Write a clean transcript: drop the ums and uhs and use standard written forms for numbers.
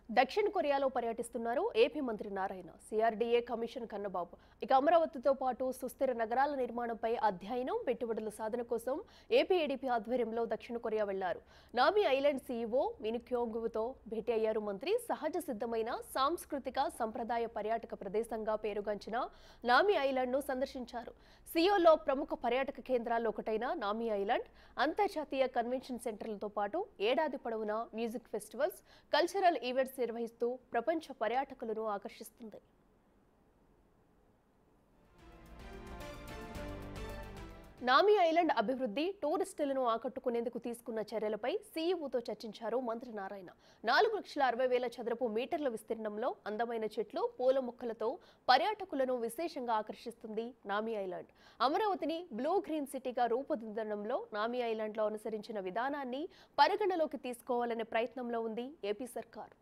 దక్షిణ కొరియాలో పర్యటిస్తున్నారు ఏపీ మంత్రి నారాయణ. సిఆర్డీఏ కమిషన్ కన్నబాబు ఇక అమరావతితో పాటు సుస్థిర నగరాల నిర్మాణంపై అధ్యయనం, పెట్టుబడుల సాధన కోసం ఏపీఏడీపీ ఆధ్వర్యంలో దక్షిణ కొరియా వెళ్లారు. నామీ ఐలాండ్ సీఈఓ మిన్క్యోంగ్తో భేటీ అయ్యారు మంత్రి. సహజ సిద్ధమైన సాంస్కృతిక సంప్రదాయ పర్యాటక ప్రదేశంగా పేరుగాంచిన నామీ ఐలాండ్ను సందర్శించారు. సియోలో ప్రముఖ పర్యాటక కేంద్రాల్లో ఒకటైన నామీ ఐలాండ్ అంతర్జాతీయ కన్వెన్షన్ సెంటర్లతో పాటు ఏడాది పొడవునా మ్యూజిక్ ఫెస్టివల్స్, కల్చరల్ ఈవెంట్స్ నిర్వహిస్తూ ప్రపంచ పర్యాటకులను ఆకర్షిస్తుంది. నామీ ఐలాండ్ అభివృద్ధి, టూరిస్టులను ఆకట్టుకునేందుకు తీసుకున్న చర్యలపై సీఈఓతో చర్చించారు మంత్రి నారాయణ. 4,60,000 చదరపు మీటర్ల విస్తీర్ణంలో అందమైన చెట్లు, పూల మొక్కలతో పర్యాటకులను విశేషంగా ఆకర్షిస్తుంది నామీ ఐలాండ్. అమరావతిని బ్లూ గ్రీన్ సిటీగా రూపుదిద్దడంలో నామీ ఐలాండ్లో అనుసరించిన విధానాన్ని పరిగణలోకి తీసుకోవాలనే ప్రయత్నంలో ఉంది ఏపీ సర్కార్.